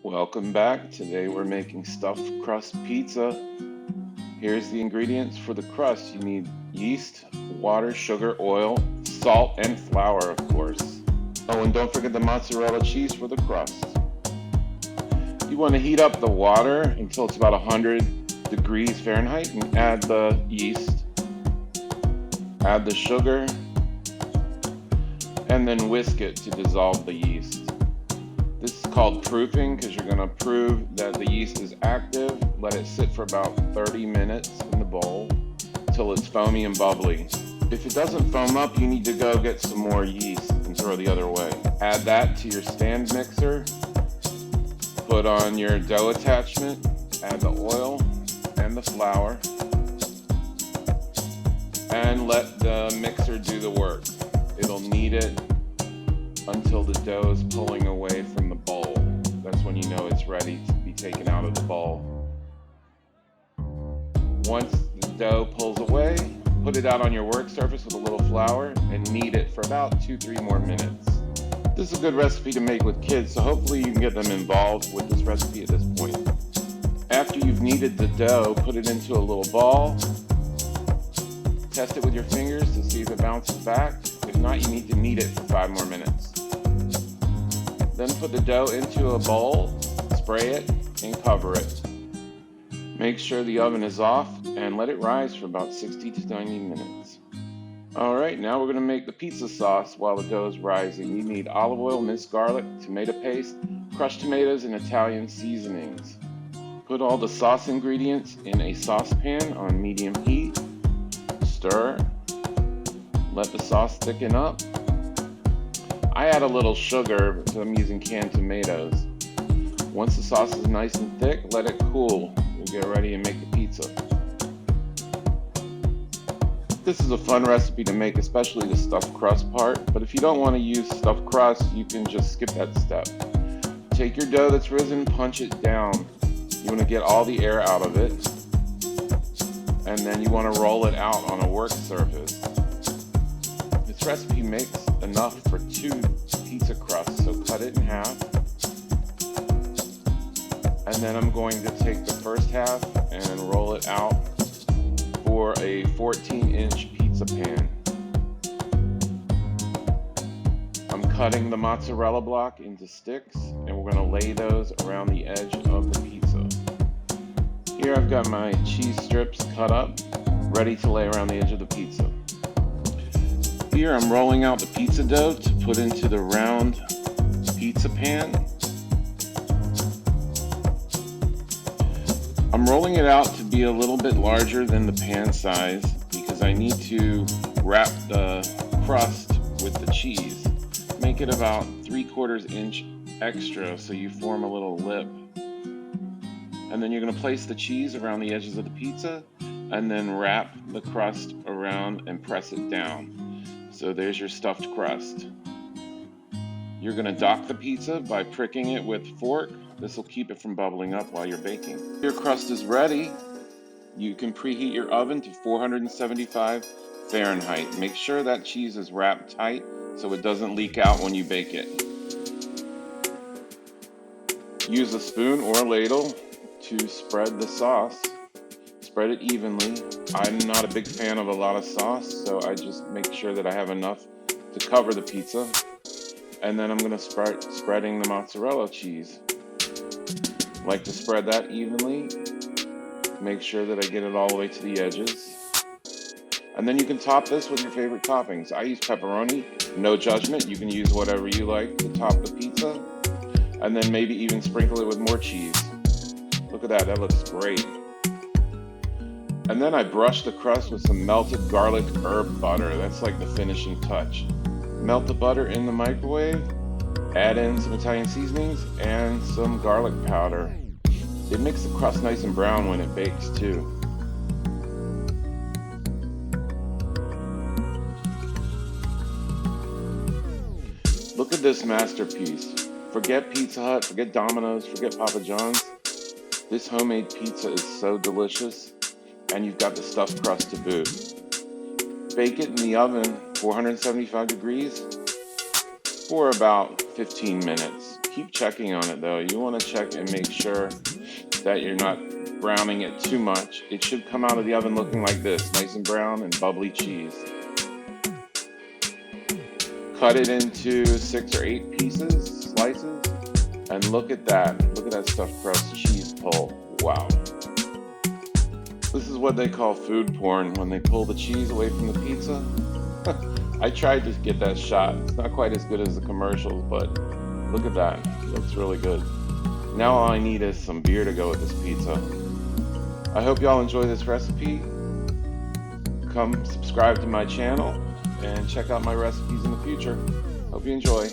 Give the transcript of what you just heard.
Welcome back. Today we're making stuffed crust pizza. Here's the ingredients for the crust. You need yeast, water, sugar, oil, salt, and flour, of course. Oh, and don't forget the mozzarella cheese for the crust. You want to heat up the water until it's about 100 degrees Fahrenheit and add the yeast, add the sugar, and then whisk it to dissolve the yeast. This is called proofing because you're going to prove that the yeast is active. Let it sit for about 30 minutes in the bowl until it's foamy and bubbly. If it doesn't foam up, you need to go get some more yeast and throw the other way. Add that to your stand mixer. Put on your dough attachment. Add the oil and the flour. And let the mixer do the work. It'll knead it until the dough is pulling away from the bowl. That's when you know it's ready to be taken out of the bowl. Once the dough pulls away, put it out on your work surface with a little flour and knead it for about 2-3 more minutes. This is a good recipe to make with kids, so hopefully you can get them involved with this recipe at this point. After you've kneaded the dough, put it into a little ball. Test it with your fingers to see if it bounces back. If not, you need to knead it for 5 more minutes. Then put the dough into a bowl, spray it, and cover it. Make sure the oven is off and let it rise for about 60 to 90 minutes. Alright, now we're going to make the pizza sauce while the dough is rising. You need olive oil, minced garlic, tomato paste, crushed tomatoes, and Italian seasonings. Put all the sauce ingredients in a saucepan on medium heat. Stir. Let the sauce thicken up. I add a little sugar because I'm using canned tomatoes. Once the sauce is nice and thick, let it cool. We'll get ready and make the pizza. This is a fun recipe to make, especially the stuffed crust part, but if you don't want to use stuffed crust, you can just skip that step. Take your dough that's risen, punch it down. You want to get all the air out of it, and then you want to roll it out on a work surface. This recipe makes enough for 2 pizza crusts, so cut it in half. And then I'm going to take the first half and roll it out for a 14-inch pizza pan. I'm cutting the mozzarella block into sticks, and we're going to lay those around the edge of the pizza. Here I've got my cheese strips cut up, ready to lay around the edge of the pizza. Here I'm rolling out the pizza dough to put into the round pizza pan. I'm rolling it out to be a little bit larger than the pan size because I need to wrap the crust with the cheese. Make it about 3/4 inch extra so you form a little lip. And then you're going to place the cheese around the edges of the pizza and then wrap the crust around and press it down. So there's your stuffed crust. You're going to dock the pizza by pricking it with a fork. This will keep it from bubbling up while you're baking. Your crust is ready. You can preheat your oven to 475 Fahrenheit. Make sure that cheese is wrapped tight so it doesn't leak out when you bake it. Use a spoon or a ladle to spread the sauce. Spread it evenly. I'm not a big fan of a lot of sauce, so I just make sure that I have enough to cover the pizza. And then I'm going to start spreading the mozzarella cheese. Like to spread that evenly. Make sure that I get it all the way to the edges. And then you can top this with your favorite toppings. I use pepperoni, no judgment. You can use whatever you like to top the pizza. And then maybe even sprinkle it with more cheese. Look at that, that looks great. And then I brush the crust with some melted garlic herb butter. That's like the finishing touch. Melt the butter in the microwave, add in some Italian seasonings and some garlic powder. It makes the crust nice and brown when it bakes too. Look at this masterpiece. Forget Pizza Hut, forget Domino's, forget Papa John's. This homemade pizza is so delicious. And you've got the stuffed crust to boot. Bake it in the oven, 475 degrees, for about 15 minutes. Keep checking on it though. You want to check and make sure that you're not browning it too much. It should come out of the oven looking like this, nice and brown and bubbly cheese. Cut it into 6 or 8 pieces, slices, and look at that. Look at that stuffed crust cheese pull. Wow. This is what they call food porn, when they pull the cheese away from the pizza. I tried to get that shot. It's not quite as good as the commercials, but look at that. It looks really good. Now all I need is some beer to go with this pizza. I hope y'all enjoy this recipe. Come subscribe to my channel and check out my recipes in the future. Hope you enjoy.